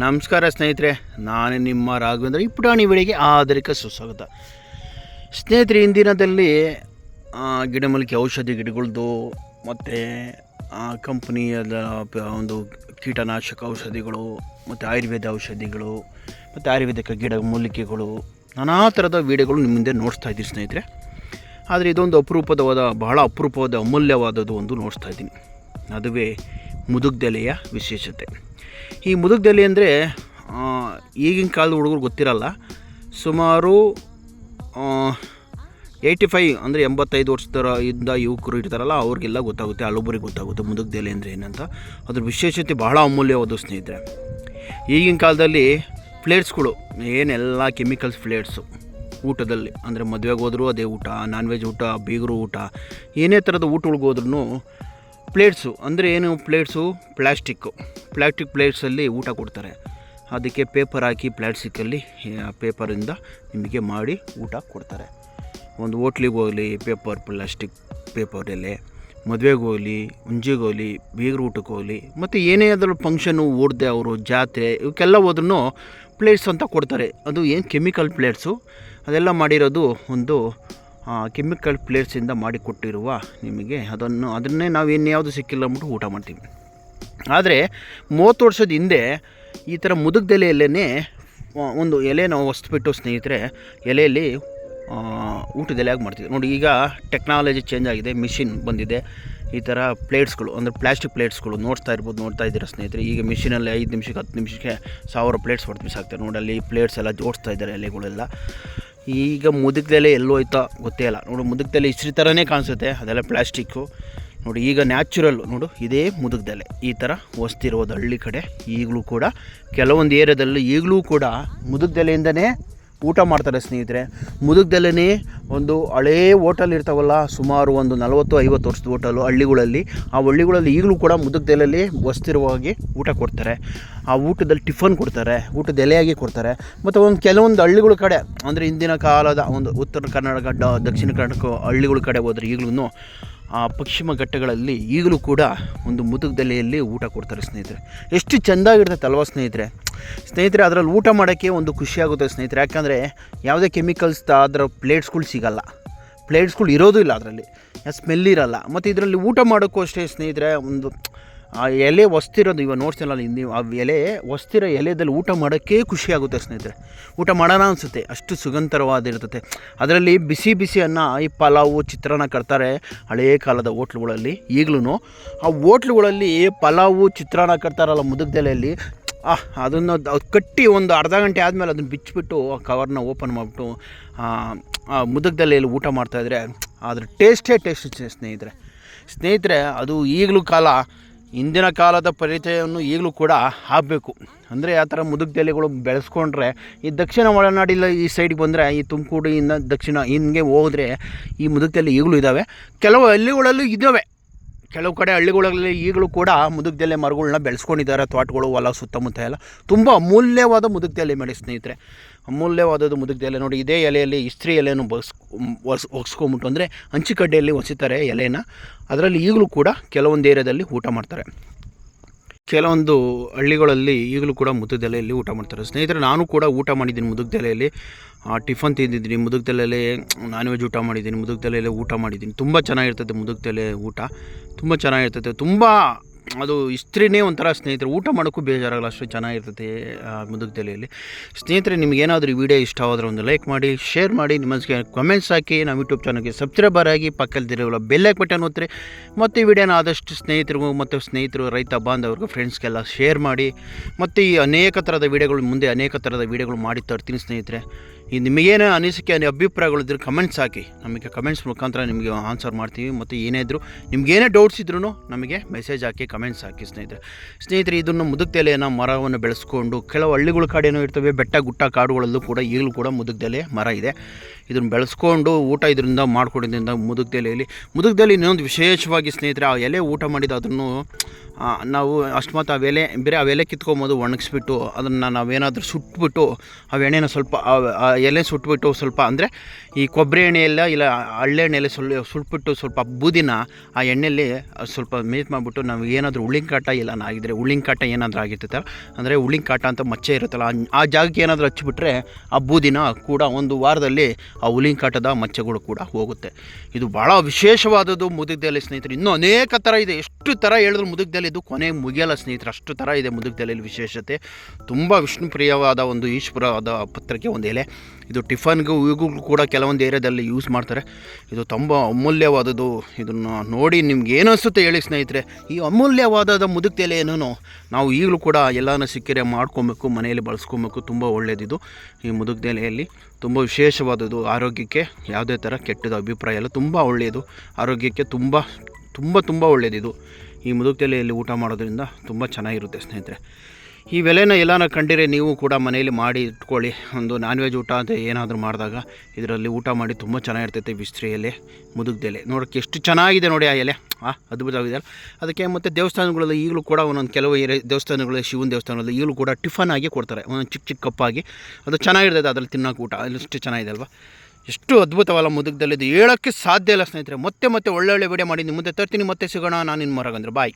ನಮಸ್ಕಾರ ಸ್ನೇಹಿತರೆ, ನಾನು ನಿಮ್ಮ ರಾಘವೇಂದ್ರ. ಈ ಪುಟಾಣಿ ವಿಡಿಯೋಗೆ ಆದರಿಕ ಸುಸ್ವಾಗತ. ಸ್ನೇಹಿತರೆ, ಇಂದಿನದಲ್ಲಿ ಗಿಡಮೂಲಿಕೆ ಔಷಧಿ ಗಿಡಗಳದ್ದು ಮತ್ತು ಕಂಪ್ನಿಯದ ಒಂದು ಕೀಟನಾಶಕ ಔಷಧಿಗಳು ಮತ್ತು ಆಯುರ್ವೇದ ಔಷಧಿಗಳು ಮತ್ತು ಆಯುರ್ವೇದಿಕ ಗಿಡ ಮೂಲಿಕೆಗಳು ನಾನಾ ಥರದ ವಿಡಿಯೋಗಳು ನಿಮ್ಮ ಮುಂದೆ ನೋಡಿಸ್ತಾ ಇದ್ದೀನಿ ಸ್ನೇಹಿತರೆ. ಆದರೆ ಇದೊಂದು ಬಹಳ ಅಪರೂಪವಾದ ಅಮೂಲ್ಯವಾದದ್ದು ಒಂದು ನೋಡಿಸ್ತಾ ಇದ್ದೀನಿ. ಅದುವೇ ಮುದುಗ್ದೆಲೆಯ ವಿಶೇಷತೆ. ಈ ಮುದುಗ್ದೆಲೆ ಅಂದರೆ ಈಗಿನ ಕಾಲದ ಹುಡುಗರು ಗೊತ್ತಿರಲ್ಲ. ಸುಮಾರು 85 ಅಂದರೆ 85 ವರ್ಷದ ಯುವಕರು ಇರ್ತಾರಲ್ಲ, ಅವ್ರಿಗೆಲ್ಲ ಗೊತ್ತಾಗುತ್ತೆ, ಹಲವರಿಗೆ ಗೊತ್ತಾಗುತ್ತೆ ಮುದುಗ್ದೆಲೆ ಅಂದರೆ ಏನಂತ. ಅದ್ರ ವಿಶೇಷತೆ ಬಹಳ ಅಮೂಲ್ಯವಾದ ಸ್ನೇಹಿತರೆ. ಈಗಿನ ಕಾಲದಲ್ಲಿ ಪ್ಲೇಟ್ಸ್ಗಳು ಏನೆಲ್ಲ ಕೆಮಿಕಲ್ಸ್ ಪ್ಲೇಟ್ಸು ಊಟದಲ್ಲಿ, ಅಂದರೆ ಮದುವೆಗೆ ಹೋದರೂ ಅದೇ ಊಟ, ನಾನ್ ವೆಜ್ ಊಟ, ಬೀಗರು ಊಟ, ಏನೇ ಥರದ ಊಟಗಳಿಗೆ ಹೋದ್ರೂ ಪ್ಲೇಟ್ಸು ಅಂದರೆ ಏನು, ಪ್ಲಾಸ್ಟಿಕ್ ಪ್ಲೇಟ್ಸಲ್ಲಿ ಊಟ ಕೊಡ್ತಾರೆ. ಅದಕ್ಕೆ ಪೇಪರ್ ಹಾಕಿ ಪ್ಲಾಸ್ಟಿಕ್ಕಲ್ಲಿ ಪೇಪರಿಂದ ನಿಮಗೆ ಮಾಡಿ ಊಟ ಕೊಡ್ತಾರೆ. ಒಂದು ಹೋಟ್ಲಿಗೆ ಹೋಗಲಿ ಪ್ಲಾಸ್ಟಿಕ್ ಪೇಪರ್ ಎಲೆ, ಮದುವೆಗೆ ಹೋಗಲಿ, ಮುಂಜಿಗೆ ಹೋಗಲಿ, ಬೀಗರು ಊಟಕ್ಕೆ ಹೋಗಲಿ, ಮತ್ತು ಏನೇ ಅದರ ಫಂಕ್ಷನು ಓಡದೆ ಅವರು ಜಾತ್ರೆ ಇವಕ್ಕೆಲ್ಲ ಹೋದ್ರೂ ಪ್ಲೇಟ್ಸ್ ಅಂತ ಕೊಡ್ತಾರೆ. ಅದು ಏನು ಕೆಮಿಕಲ್ ಪ್ಲೇಟ್ಸು, ಅದೆಲ್ಲ ಮಾಡಿರೋದು ಒಂದು ಕೆಮಿಕಲ್ ಪ್ಲೇಟ್ಸಿಂದ ಮಾಡಿಕೊಟ್ಟಿರುವ ನಿಮಗೆ ಅದನ್ನೇ ನಾವು ಇನ್ಯಾವುದು ಸಿಕ್ಕಿಲ್ಲ ಅಂದ್ಬಿಟ್ಟು ಊಟ ಮಾಡ್ತೀವಿ. ಆದರೆ 30 ವರ್ಷದ ಹಿಂದೆ ಈ ಥರ ಮುದುಗ್ದೆಲೆಯಲ್ಲೇ ಒಂದು ಎಲೆ ನಾವು ಹೊಸ್ಬಿಟ್ಟು ಸ್ನೇಹಿತರೆ, ಎಲೆಯಲ್ಲಿ ಊಟದ ಎಲೆಯಾಗಿ ಮಾಡ್ತೀವಿ ನೋಡಿ. ಈಗ ಟೆಕ್ನಾಲಜಿ ಚೇಂಜ್ ಆಗಿದೆ, ಮಿಷಿನ್ ಬಂದಿದೆ. ಈ ಥರ ಪ್ಲೇಟ್ಸ್ಗಳು ಅಂದರೆ ಪ್ಲಾಸ್ಟಿಕ್ ಪ್ಲೇಟ್ಸ್ಗಳು ನೋಡ್ತಾ ಇದ್ದೀರಾ ಸ್ನೇಹಿತರೆ. ಈಗ ಮಿಷಿನಲ್ಲಿ 5 ನಿಮಿಷಕ್ಕೆ 10 ನಿಮಿಷಕ್ಕೆ 1000 ಪ್ಲೇಟ್ಸ್ ಹೊಡೆದು ಬಿಸಾಕ್ತಾರೆ ನೋಡಿ. ಅಲ್ಲಿ ಪ್ಲೇಟ್ಸ್ ಎಲ್ಲ ಜೋಡಿಸ್ತಾ ಇದ್ದಾರೆ ಎಲೆಗಳೆಲ್ಲ. ಈಗ ಮುದುಗ್ದೆಲೆ ಎಲ್ಲೋ ಹೋಯ್ತಾ ಗೊತ್ತೇ ಇಲ್ಲ ನೋಡಿ. ಮುದುಗ್ದೆಲೆ ಇಸ್ರಿ ಥರನೇ ಕಾಣಿಸುತ್ತೆ, ಅದೆಲ್ಲ ಪ್ಲಾಸ್ಟಿಕ್ಕು ನೋಡಿ. ಈಗ ನ್ಯಾಚುರಲ್ಲು ನೋಡು, ಇದೇ ಮುದುಗ್ದೆಲೆ ಈ ಥರ ಹೊಸ್ತಿರೋದು ಹಳ್ಳಿ ಕಡೆ. ಈಗಲೂ ಕೂಡ ಕೆಲವೊಂದು ಏರಿಯಾದಲ್ಲಿ ಈಗಲೂ ಕೂಡ ಮುದುಗ್ದೆಲೆಯಿಂದನೇ ಊಟ ಮಾಡ್ತಾರೆ ಸ್ನೇಹಿತರೆ. ಮುದುಗ್ದೆಲೆನೇ ಒಂದು ಹಳೇ ಹೋಟೆಲ್ ಇರ್ತಾವಲ್ಲ, ಸುಮಾರು ಒಂದು 40-50 ವರ್ಷದ ಹೋಟೆಲು ಹಳ್ಳಿಗಳಲ್ಲಿ. ಆ ಹಳ್ಳಿಗಳಲ್ಲಿ ಈಗಲೂ ಕೂಡ ಮುದುಗ್ದೆಲೆಯಲ್ಲಿ ಹೊಸ್ತಿರುವಾಗಿ ಊಟ ಕೊಡ್ತಾರೆ. ಆ ಊಟದಲ್ಲಿ ಟಿಫನ್ ಕೊಡ್ತಾರೆ, ಊಟದ ಎಲೆಯಾಗಿ ಕೊಡ್ತಾರೆ. ಮತ್ತು ಕೆಲವೊಂದು ಹಳ್ಳಿಗಳ ಕಡೆ ಅಂದರೆ ಇಂದಿನ ಕಾಲದ ಒಂದು ಉತ್ತರ ಕರ್ನಾಟಕ, ದಕ್ಷಿಣ ಕರ್ನಾಟಕ ಹಳ್ಳಿಗಳ ಕಡೆ ಹೋದರೆ ಈಗಲೂ ಆ ಪಶ್ಚಿಮ ಘಟ್ಟಗಳಲ್ಲಿ ಈಗಲೂ ಕೂಡ ಒಂದು ಮುದುಗ್ದೆಲೆಯಲ್ಲಿ ಊಟ ಕೊಡ್ತಾರೆ ಸ್ನೇಹಿತರೆ. ಎಷ್ಟು ಚೆಂದಾಗಿರ್ತೈತೆ ಅಲ್ವಾ ಸ್ನೇಹಿತರೆ. ಅದರಲ್ಲಿ ಊಟ ಮಾಡೋಕ್ಕೆ ಒಂದು ಖುಷಿಯಾಗುತ್ತೆ ಸ್ನೇಹಿತರೆ. ಯಾಕಂದರೆ ಯಾವುದೇ ಕೆಮಿಕಲ್ಸ್ ಅದರ ಪ್ಲೇಟ್ಸ್ಗಳು ಸಿಗೋಲ್ಲ, ಪ್ಲೇಟ್ಸ್ಗಳು ಇರೋದು ಇಲ್ಲ, ಅದರಲ್ಲಿ ಸ್ಮೆಲ್ ಇರೋಲ್ಲ. ಮತ್ತು ಇದರಲ್ಲಿ ಊಟ ಮಾಡೋಕ್ಕೂ ಅಷ್ಟೇ ಸ್ನೇಹಿತರೆ, ಒಂದು ಆ ಎಲೆ ಹೊಸ್ತಿರೋದು ಇವಾಗ ನೋಡ್ತೀನಲ್ಲ ನೀವು, ಆ ಎಲೆ ಹೊಸ್ತಿರೋ ಎಲೆದಲ್ಲಿ ಊಟ ಮಾಡೋಕ್ಕೆ ಖುಷಿಯಾಗುತ್ತೆ ಸ್ನೇಹಿತರೆ. ಊಟ ಮಾಡೋಣ ಅನಿಸುತ್ತೆ, ಅಷ್ಟು ಸುಗಂಧರವಾಗಿರ್ತದೆ. ಅದರಲ್ಲಿ ಬಿಸಿ ಅನ್ನ, ಈ ಪಲಾವು, ಚಿತ್ರಾನ್ನ ಕಟ್ತಾರೆ ಹಳೆಯ ಕಾಲದ ಹೋಟ್ಲುಗಳಲ್ಲಿ. ಈಗಲೂ ಆ ಹೋಟ್ಲುಗಳಲ್ಲಿ ಪಲಾವು, ಚಿತ್ರಾನ್ನ ಕಟ್ತಾರಲ್ಲ ಮುದುಗ್ದೆಲೆಯಲ್ಲಿ, ಅದನ್ನು ಕಟ್ಟಿ ಒಂದು ಅರ್ಧ ಗಂಟೆ ಆದಮೇಲೆ ಅದನ್ನು ಬಿಚ್ಚಿಬಿಟ್ಟು ಆ ಕವರ್ನ ಓಪನ್ ಮಾಡಿಬಿಟ್ಟು ಆ ಮುದುಗ್ದೆಲೆಯಲ್ಲಿ ಊಟ ಮಾಡ್ತಾಯಿದ್ರೆ ಅದ್ರ ಟೇಸ್ಟ್ ಸ್ನೇಹಿತರೆ. ಅದು ಈಗಲೂ ಹಿಂದಿನ ಕಾಲದ ಪರಿಚಯವನ್ನು ಈಗಲೂ ಕೂಡ ಆಗಬೇಕು. ಅಂದರೆ ಆ ಥರ ಮುದುಗ್ದೆಲೆಗಳು ಬೆಳೆಸ್ಕೊಂಡ್ರೆ ಈ ದಕ್ಷಿಣ ಒಳನಾಡಿಲ್ಲ ಈ ಸೈಡ್ಗೆ ಬಂದರೆ, ಈ ತುಮಕೂರಿನ ದಕ್ಷಿಣ ಹಿಂಗೆ ಹೋದರೆ ಈ ಮುದುಗ್ದೆಲೆ ಈಗಲೂ ಇದ್ದಾವೆ. ಕೆಲವು ಹಳ್ಳಿಗಳಲ್ಲೂ ಇದ್ದಾವೆ, ಕೆಲವು ಕಡೆ ಹಳ್ಳಿಗಳಲ್ಲಿ ಈಗಲೂ ಕೂಡ ಮುದುಗ್ದೆಲೆ ಮರಗಳನ್ನ ಬೆಳೆಸ್ಕೊಂಡಿದ್ದಾರೆ. ತೋಟಗಳು, ಹೊಲ ಸುತ್ತಮುತ್ತ ಎಲ್ಲ ತುಂಬ ಅಮೂಲ್ಯವಾದ ಮುದುಗ್ದೆಲೆ ಮಾಡಿ ಸ್ನೇಹಿತರೆ. ಅಮೂಲ್ಯವಾದದ್ದು ಮುದುಗ್ದೆಲೆ ನೋಡಿ. ಇದೇ ಎಲೆಯಲ್ಲಿ ಇಸ್ತ್ರಿ ಎಲೆಯನ್ನು ಒಗ್ಸ್ಕೊಂಬಿಟ್ಟು ಅಂದರೆ ಹಂಚಿಕಡ್ಡೆಯಲ್ಲಿ ಹೊಸಿತಾರೆ ಎಲೆನ. ಅದರಲ್ಲಿ ಈಗಲೂ ಕೂಡ ಕೆಲವೊಂದು ಏರಿಯಾದಲ್ಲಿ ಊಟ ಮಾಡ್ತಾರೆ. ಕೆಲವೊಂದು ಹಳ್ಳಿಗಳಲ್ಲಿ ಈಗಲೂ ಕೂಡ ಮುದುಗ್ದೆಲೆಯಲ್ಲಿ ಊಟ ಮಾಡ್ತಾರೆ ಸ್ನೇಹಿತರೆ. ನಾನು ಕೂಡ ಊಟ ಮಾಡಿದ್ದೀನಿ ಮುದುಗ್ದೆಲೆಯಲ್ಲಿ. ಟಿಫನ್ ತಿಂದಿದ್ದೀನಿ ಮುದುಗ್ದೆಲೆಯಲ್ಲಿ, ನಾನ್ ವೆಜ್ ಊಟ ಮಾಡಿದ್ದೀನಿ ಮುದುಗ್ದೆಲೆಯಲ್ಲಿ ಊಟ ಮಾಡಿದ್ದೀನಿ. ತುಂಬ ಚೆನ್ನಾಗಿರ್ತದೆ ಮುದುಗ್ದೆಲೆ ಊಟ, ತುಂಬ ಚೆನ್ನಾಗಿರ್ತದೆ. ತುಂಬ ಅದು ಇಸ್ತ್ರಿನೇ ಒಂಥರ ಸ್ನೇಹಿತರೆ, ಊಟ ಮಾಡೋಕ್ಕೂ ಬೇಜಾರಾಗಲ್ಲ, ಅಷ್ಟು ಚೆನ್ನಾಗಿರ್ತದೆ ಮುದುಗ್ದೆಲೆಯಲ್ಲಿ. ಸ್ನೇಹಿತರೆ, ನಿಮಗೇನಾದರೂ ಈ ವಿಡಿಯೋ ಇಷ್ಟ ಆದ್ರೆ ಒಂದು ಲೈಕ್ ಮಾಡಿ, ಶೇರ್ ಮಾಡಿ, ನಿಮ್ಮ ಕಮೆಂಟ್ಸ್ ಹಾಕಿ, ನಮ್ಮ ಯೂಟ್ಯೂಬ್ ಚಾನಲ್ಗೆ ಸಬ್ಸ್ಕ್ರೈಬರ್ ಆಗಿ, ಪಕ್ಕದಲ್ಲಿರೋ ಬೆಲ್ ಬಟನ್ ಒತ್ತಿರಿ. ಮತ್ತು ಈ ವಿಡಿಯೋನ ಆದಷ್ಟು ಸ್ನೇಹಿತರು ರೈತ ಬಾಂಧವರಿಗೂ ಫ್ರೆಂಡ್ಸ್ಗೆಲ್ಲ ಶೇರ್ ಮಾಡಿ. ಮತ್ತು ಈ ಅನೇಕ ಥರದ ವೀಡಿಯೋಗಳು ಮಾಡಿ ತರ್ತೀನಿ ಸ್ನೇಹಿತರೆ. ನಿಮಗೇನು ಅನಿಸಿಕೆ, ಅಭಿಪ್ರಾಯಗಳು ಇದ್ದರೆ ಕಮೆಂಟ್ಸ್ ಹಾಕಿ, ನಮಗೆ ಕಮೆಂಟ್ಸ್ ಮುಖಾಂತರ ನಿಮಗೆ ಆನ್ಸರ್ ಮಾಡ್ತೀವಿ. ಮತ್ತು ಏನೇ ಇದ್ದರೂ ನಿಮಗೇನೇ ಡೌಟ್ಸ್ ಇದ್ರೂ ನಮಗೆ ಮೆಸೇಜ್ ಹಾಕಿ, ಕಮೆಂಟ್ಸ್ ಹಾಕಿ ಸ್ನೇಹಿತರೆ. ಇದನ್ನು ಮುದುಗ್ದೆಲೆಯನ್ನು ಮರವನ್ನು ಬೆಳೆಸ್ಕೊಂಡು ಕೆಲವು ಹಳ್ಳಿಗಳ ಕಡೆಯೂ ಇರ್ತವೆ, ಬೆಟ್ಟ ಗುಟ್ಟ ಕಾಡುಗಳಲ್ಲೂ ಕೂಡ ಈಗಲೂ ಕೂಡ ಮುದುಗ್ದೆಲೆ ಮರ ಇದೆ. ಇದನ್ನು ಬೆಳೆಸ್ಕೊಂಡು ಊಟ ಇದರಿಂದ ಮಾಡ್ಕೊಂಡಿದ್ದರಿಂದ ಮುದುಗ್ದೆಲೆ ಇನ್ನೊಂದು ವಿಶೇಷವಾಗಿ ಸ್ನೇಹಿತರೆ, ಆ ಎಲೆ ಊಟ ಮಾಡಿದ ಅದನ್ನು ನಾವು ಅಷ್ಟೊತ್ತು ಆ ಎಲೆ ಕಿತ್ಕೊಂಬೋದು ಒಣಗಿಸ್ಬಿಟ್ಟು ಅದನ್ನು ನಾವೇನಾದರೂ ಸುಟ್ಬಿಟ್ಟು ಆ ಎಣ್ಣೆನ ಸ್ವಲ್ಪ ಆ ಎಲೆ ಸುಟ್ಬಿಟ್ಟು ಸ್ವಲ್ಪ ಅಂದರೆ ಈ ಕೊಬ್ಬರಿ ಎಣ್ಣೆ ಎಲ್ಲ ಇಲ್ಲ ಹಳ್ಳೆ ಎಣ್ಣೆಯಲ್ಲಿ ಸುಟ್ಬಿಟ್ಟು ಸ್ವಲ್ಪ ಬೂದಿನ ಆ ಎಣ್ಣೆಯಲ್ಲಿ ಸ್ವಲ್ಪ ಮೇತ್ ಮಾಡಿಬಿಟ್ಟು ನಾವು ಏನಾದರೂ ಉಳ್ಳಿಂಕಾಟ ಇಲ್ಲ ಆಗಿದ್ರೆ ಉಳ್ಳಿಂಕಾಟ ಏನಾದರೂ ಆಗಿರ್ತೈತಲ್ಲ ಅಂದರೆ ಉಳ್ಳಿಂಕಾಟ ಅಂತ ಮಚ್ಚೆ ಇರುತ್ತಲ್ಲ ಆ ಜಾಗಕ್ಕೆ ಏನಾದರೂ ಹಚ್ಚಿಬಿಟ್ರೆ ಆ ಬೂದಿನ ಕೂಡ ಒಂದು ವಾರದಲ್ಲಿ ಆ ಉಳ್ಳಿಂಕಾಟದ ಮಚ್ಚೆಗಳು ಕೂಡ ಹೋಗುತ್ತೆ. ಇದು ಭಾಳ ವಿಶೇಷವಾದದ್ದು ಮುದುಗದಲ್ಲಿ ಸ್ನೇಹಿತರೆ. ಇನ್ನೂ ಅನೇಕ ಥರ ಇದೆ, ಎಷ್ಟು ಥರ ಹೇಳಿದ್ರು ಮುದುಗದಲ್ಲಿ ಇದು ಕೊನೆಗೆ ಮುಗಿಯಲ್ಲ ಸ್ನೇಹಿತರೆ, ಅಷ್ಟು ಥರ ಇದೆ ಮುದುಗದಲ್ಲಿ ವಿಶೇಷತೆ. ತುಂಬ ವಿಷ್ಣುಪ್ರಿಯವಾದ ಒಂದು ಈಶ್ವರವಾದ ಪತ್ರಿಕೆ ಒಂದು ಎಲೆ. ಇದು ಟಿಫನ್ಗೂ ಇಗೂ ಕೂಡ ಕೆಲವೊಂದು ಏರಿಯಾದಲ್ಲಿ ಯೂಸ್ ಮಾಡ್ತಾರೆ. ಇದು ತುಂಬ ಅಮೂಲ್ಯವಾದದ್ದು. ಇದನ್ನು ನೋಡಿ ನಿಮ್ಗೆ ಏನು ಅನಿಸುತ್ತೆ ಹೇಳಿ ಸ್ನೇಹಿತರೆ. ಈ ಅಮೂಲ್ಯವಾದ ಮುದುಗದ ಎಲೆಯನ್ನು ನಾವು ಈಗಲೂ ಕೂಡ ಎಲ್ಲಾನ ಸಿಕ್ಕಿರೆ ಮಾಡ್ಕೊಬೇಕು, ಮನೆಯಲ್ಲಿ ಬಳಸ್ಕೊಬೇಕು. ತುಂಬ ಒಳ್ಳೆಯದಿದು ಈ ಮುದುಗದ ಎಲೆಯಲ್ಲಿ, ತುಂಬ ವಿಶೇಷವಾದದ್ದು. ಆರೋಗ್ಯಕ್ಕೆ ಯಾವುದೇ ಥರ ಕೆಟ್ಟದ ಅಭಿಪ್ರಾಯ ಇಲ್ಲ, ತುಂಬ ಒಳ್ಳೆಯದು ಆರೋಗ್ಯಕ್ಕೆ, ತುಂಬ ತುಂಬ ತುಂಬ ಒಳ್ಳೆಯದಿದು. ಈ ಮುದುಗದ ಎಲೆಯಲ್ಲಿ ಊಟ ಮಾಡೋದ್ರಿಂದ ತುಂಬ ಚೆನ್ನಾಗಿರುತ್ತೆ ಸ್ನೇಹಿತರೆ. ಈ ಎಲೆನ ಎಲ್ಲಾನ ಕಂಡಿರೆ ನೀವು ಕೂಡ ಮನೆಯಲ್ಲಿ ಮಾಡಿ ಇಟ್ಕೊಳ್ಳಿ. ಒಂದು ನಾನ್ ವೆಜ್ ಊಟ ಅಂತ ಏನಾದರೂ ಮಾಡಿದಾಗ ಇದರಲ್ಲಿ ಊಟ ಮಾಡಿ ತುಂಬ ಚೆನ್ನಾಗಿರ್ತೈತೆ. ಬಿಸ್ತ್ರಿ ಎಲೆ, ಮುದುಗದ ಎಲೆ ನೋಡೋಕ್ಕೆ ಎಷ್ಟು ಚೆನ್ನಾಗಿದೆ ನೋಡಿ ಆ ಎಲೆ, ಅದ್ಭುತವಾಗಿದೆ. ಅದಕ್ಕೆ ಮತ್ತು ದೇವಸ್ಥಾನಗಳಲ್ಲಿ ಈಗಲೂ ಕೂಡ ಒಂದೊಂದು ಕೆಲವು ದೇವಸ್ಥಾನಗಳಲ್ಲಿ, ಶಿವನ ದೇವಸ್ಥಾನಗಳಲ್ಲಿ ಈಗಲೂ ಕೂಡ ಟಿಫನ್ ಆಗಿ ಕೊಡ್ತಾರೆ, ಒಂದೊಂದು ಚಿಕ್ಕ ಚಿಕ್ಕ ಕಪ್ಪಾಗಿ. ಅದು ಚೆನ್ನಾಗಿರ್ತೈತೆ ಅದ್ರಲ್ಲಿ ತಿನ್ನೋಕೆ ಊಟ. ಎಷ್ಟು ಚೆನ್ನಾಗಿದೆ ಅಲ್ವಾ, ಎಷ್ಟು ಅದ್ಭುತವಲ್ಲ ಮುದುಗದಲ್ಲಿ. ಇದು ಹೇಳೋಕ್ಕೆ ಸಾಧ್ಯ ಇಲ್ಲ ಸ್ನೇಹಿತರೆ. ಮತ್ತೆ ಒಳ್ಳೊಳ್ಳೆ ವಿಡಿಯೋ ಮಾಡಿ ನಿಮ್ಮ ಮುಂದೆ ತರ್ತೀನಿ. ಮತ್ತೆ ಸಿಗೋಣ. ನಾನು ನಿಮ್ಮ ಮರಗಂದ್ರೆ ಬಾಯ್.